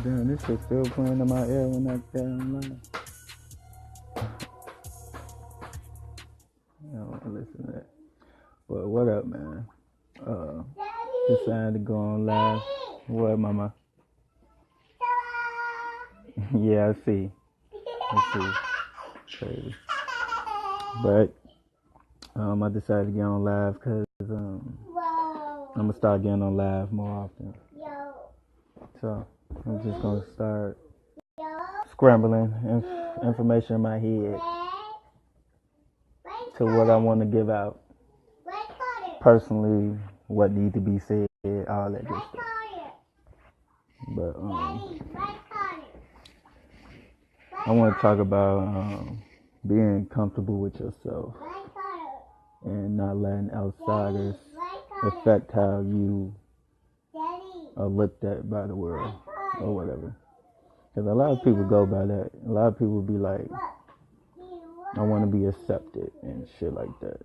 Damn, this shit still playing in my ear when I get online. I don't want to listen to that. But what up, man? Decided to go on live. What, mama? Yeah, I see. Crazy. But I decided to get on live because I'm gonna start getting on live more often. So I'm just gonna start scrambling information in my head to what I want to give out. Personally, what needs to be said, all that good stuff. But I want to talk about being comfortable with yourself and not letting outsiders affect how you are looked at by the world or whatever. Because a lot of people go by that. A lot of people be like, I want to be accepted and shit like that.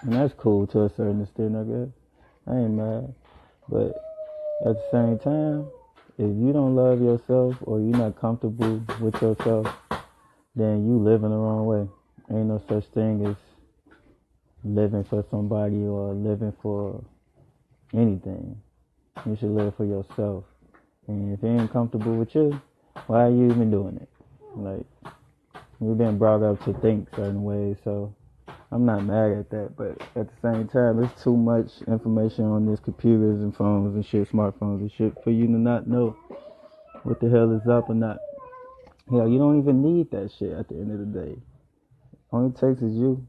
And that's cool to a certain extent, I guess. I ain't mad. But at the same time, if you don't love yourself or you're not comfortable with yourself, then you living the wrong way. Ain't no such thing as living for somebody or living for anything. You should live for yourself. And if you ain't comfortable with you, why are you even doing it? Like, we've been brought up to think certain ways, so I'm not mad at that. But at the same time, there's too much information on these computers and phones and shit, smartphones and shit, for you to not know what the hell is up or not. Hell, you don't even need that shit at the end of the day. All it takes is you.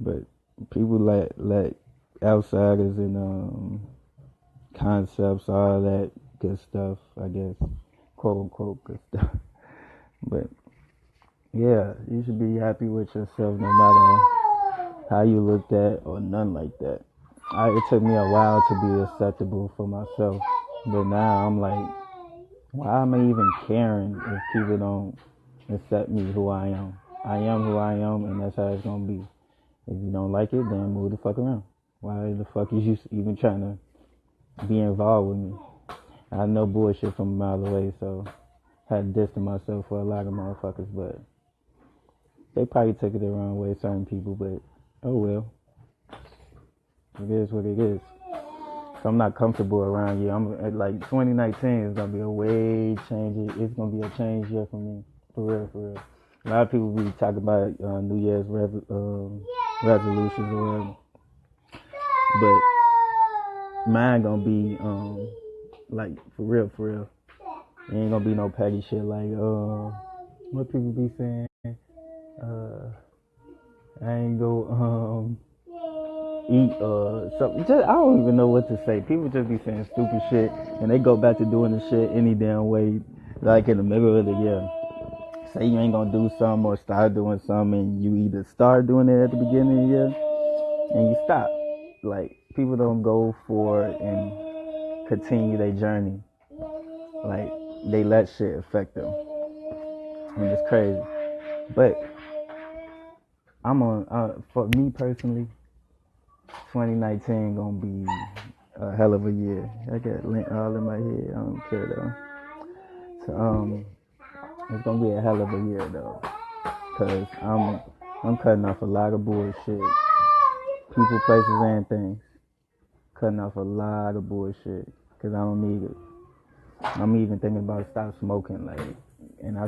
But people let outsiders and concepts, all that good stuff, I guess, quote unquote good stuff. But yeah, you should be happy with yourself no matter how you looked at or nothing like that. It took me a while to be acceptable for myself, but now I'm like, why am I even caring if people don't accept me who I am? I am who I am, and that's how it's gonna be. If you don't like it, then move the fuck around. Why the fuck is you even trying to be involved with me? I know bullshit from a mile away, so I had to distance myself for a lot of motherfuckers, but they probably took it the wrong way, certain people, but oh well. It is what it is. So I'm not comfortable around you. I'm like 2019 is gonna be a way change. It's gonna be a change year for me, for real. A lot of people be talking about New Year's resolutions or whatever, but mine gonna be like for real. It ain't gonna be no petty shit like what people be saying. I ain't go eat something. Just, I don't even know what to say. People just be saying stupid shit and they go back to doing the shit any damn way, like in the middle of the year. Say you ain't gonna do something or start doing something, and you either start doing it at the beginning of the year and you stop. Like, people don't go for it and continue their journey. Like, they let shit affect them, and it's crazy. But I'm on for me personally, 2019 gonna be a hell of a year. I got lint all in my head. I don't care though. So it's gonna be a hell of a year though, cause I'm cutting off a lot of bullshit, people, places, and things. Cutting off a lot of bullshit, cause I don't need it. I'm even thinking about stop smoking, like, and I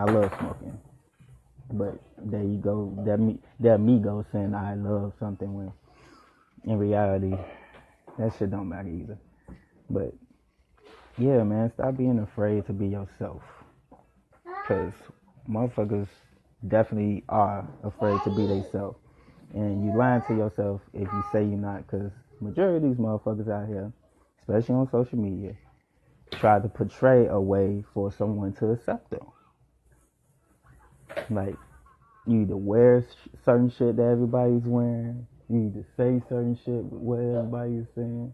love smoking. But there you go, that me go saying I love something when in reality that shit don't matter either. But yeah, man, stop being afraid to be yourself, cause motherfuckers definitely are afraid to be themselves, and you lying to yourself if you say you're not, cause majority of these motherfuckers out here, especially on social media, try to portray a way for someone to accept them. Like, you either wear certain shit that everybody's wearing, you either say certain shit what everybody's saying.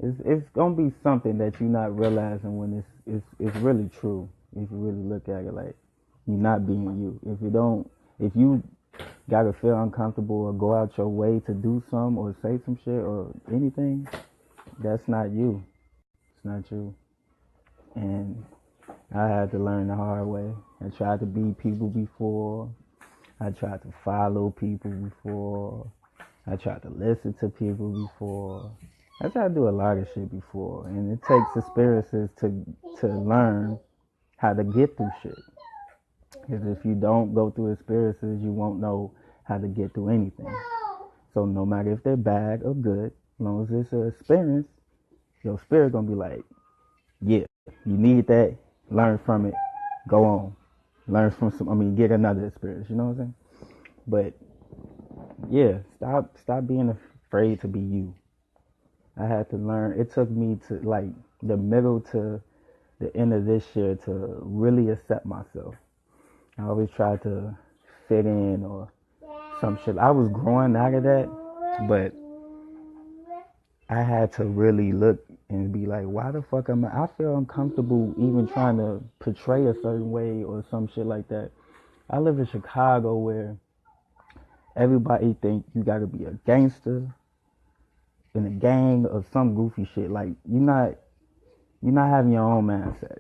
It's gonna be something that you're not realizing when it's really true. If you really look at it, like, you're not being you. If you gotta feel uncomfortable or go out your way to do something or say some shit or anything, that's not you. It's not you. And I had to learn the hard way. I tried to be people before. I tried to follow people before. I tried to listen to people before. I tried to do a lot of shit before. And it takes experiences to learn how to get through shit. Because if you don't go through experiences, you won't know how to get through anything. So no matter if they're bad or good, as long as it's an experience, your spirit gonna be like, yeah, you need that, learn from it, go on. Learn from get another experience, you know what I'm saying? But yeah, stop being afraid to be you. I had to learn. It took me to like the middle to the end of this year to really accept myself. I always tried to fit in or some shit. I was growing out of that, but I had to really look and be like, why the fuck am I feel uncomfortable even trying to portray a certain way or some shit like that. I live in Chicago where everybody think you gotta be a gangster in a gang or some goofy shit. Like you're not having your own mindset.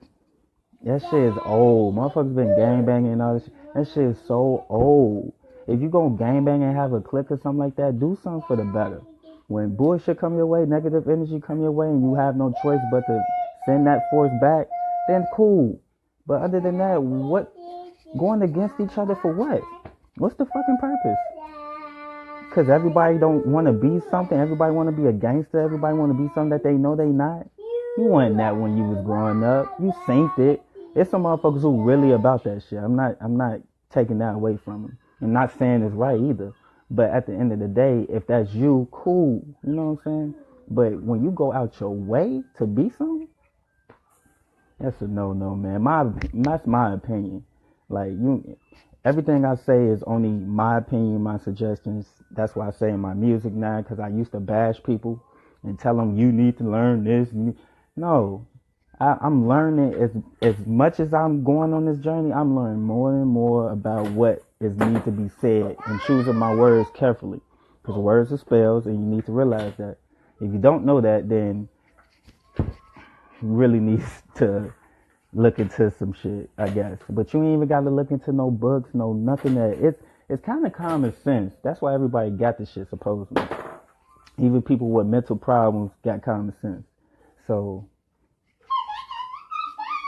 That shit is old. Motherfuckers been gangbanging and all this shit. That shit is so old. If you gonna gangbang and have a clique or something like that, do something for the better. When bullshit come your way, negative energy come your way, and you have no choice but to send that force back, then cool. But other than that, what? Going against each other for what? What's the fucking purpose? Because everybody don't want to be something. Everybody want to be a gangster. Everybody want to be something that they know they not. You wasn't that when you was growing up. You synced it. It's some motherfuckers who really about that shit. I'm not taking that away from them. I'm not saying it's right either. But at the end of the day, if that's you, cool. You know what I'm saying? But when you go out your way to be something, that's a no-no, man. That's my opinion. Like everything I say is only my opinion, my suggestions. That's why I say in my music now, because I used to bash people and tell them you need to learn this. No, I'm learning as much as I'm going on this journey. I'm learning more and more about what is need to be said and choosing my words carefully, because words are spells, and you need to realize that. If you don't know that, then you really need to look into some shit, I guess. But you ain't even got to look into no books, no nothing. That it's kind of common sense. That's why everybody got this shit supposedly. Even people with mental problems got common sense. So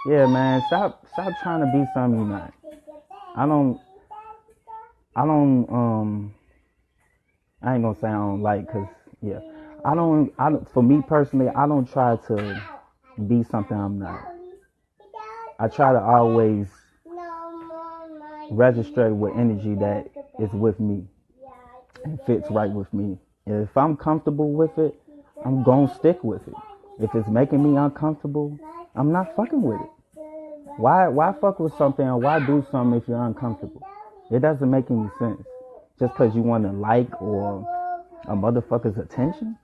yeah, man, stop trying to be something you're not. I ain't gonna say I don't like, cause yeah, I don't. For me personally, I don't try to be something I'm not. I try to always register with energy that is with me and fits right with me. And if I'm comfortable with it, I'm gonna stick with it. If it's making me uncomfortable, I'm not fucking with it. Why fuck with something or why do something if you're uncomfortable? It doesn't make any sense. Just because you want to like or a motherfucker's attention?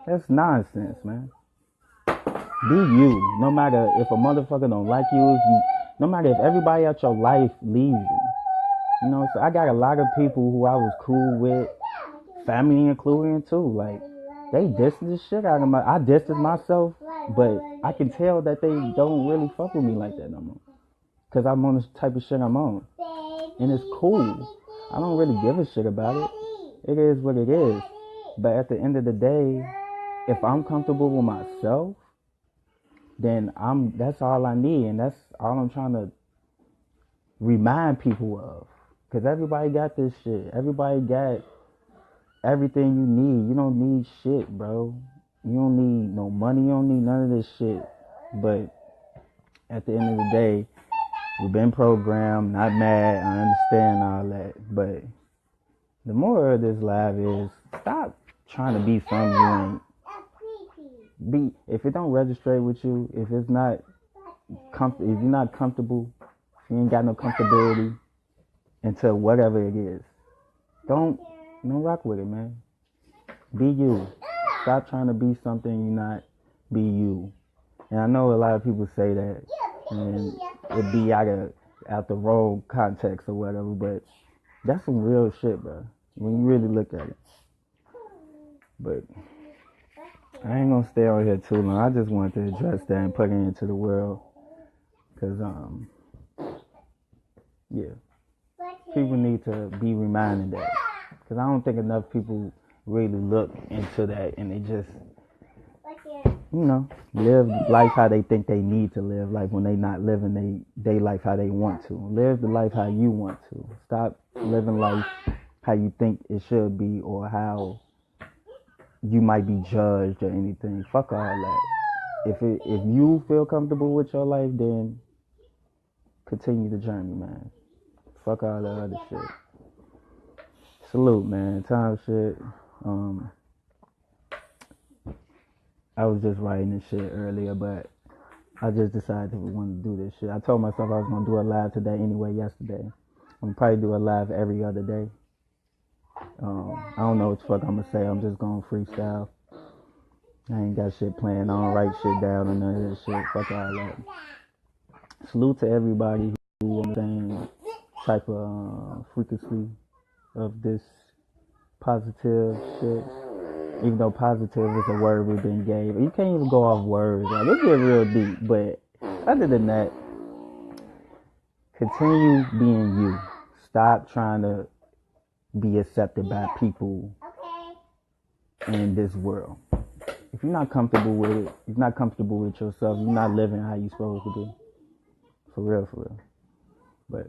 That's nonsense, man. Be you. No matter if a motherfucker don't like you, no matter if everybody out your life leaves you. You know, so I got a lot of people who I was cool with, family including too. Like, they dissed the shit out of I distanced myself, but I can tell that they don't really fuck with me like that no more. Because I'm on the type of shit I'm on. And it's cool. I don't really give a shit about it. It is what it is. But at the end of the day, if I'm comfortable with myself, then that's all I need. And that's all I'm trying to remind people of. Because everybody got this shit. Everybody got everything you need. You don't need shit, bro. You don't need no money. You don't need none of this shit. But at the end of the day, we've been programmed, not mad. I understand all that. But the moral of this live is stop trying to be something you ain't. If it don't register with you, if it's not if you're not comfortable, if you ain't got no comfortability into whatever it is, don't rock with it, man. Be you. Stop trying to be something you're not. Be you. And I know a lot of people say that, and it be out the wrong context or whatever, but that's some real shit, bro. When you really look at it. But I ain't gonna stay on here too long. I just wanted to address that and put it into the world. Cause yeah, people need to be reminded that. Cause I don't think enough people really look into that, and they just, live life how they think they need to live. Like when they not living they life how they want to. Live the life how you want to. Stop living life how you think it should be, or how you might be judged or anything. Fuck all that. If you feel comfortable with your life, then continue the journey, man. Fuck all that other shit. Salute, man. Time shit. I was just writing this shit earlier, but I just decided we wanted to do this shit. I told myself I was gonna do a live today anyway. Yesterday, I'm gonna probably do a live every other day. I don't know what the fuck I'm gonna say. I'm just gonna freestyle. I ain't got shit planned. I don't write shit down or none of this shit. Fuck all that. Salute to everybody who on the same type of frequency of this positive shit. Even though positive is a word we've been gave. You can't even go off words. Like, it get real deep. But other than that, continue being you. Stop trying to be accepted by people in this world. If you're not comfortable with it, if you're not comfortable with yourself, you're not living how you're supposed to be. For real, for real. But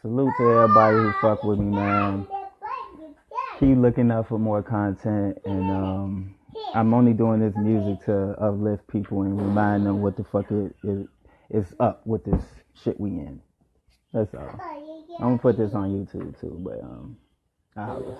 salute to everybody who fuck with me, man. Keep looking up for more content, and I'm only doing this music to uplift people and remind them what the fuck is up with this shit we in. That's all. I'm gonna put this on YouTube too, but I holler.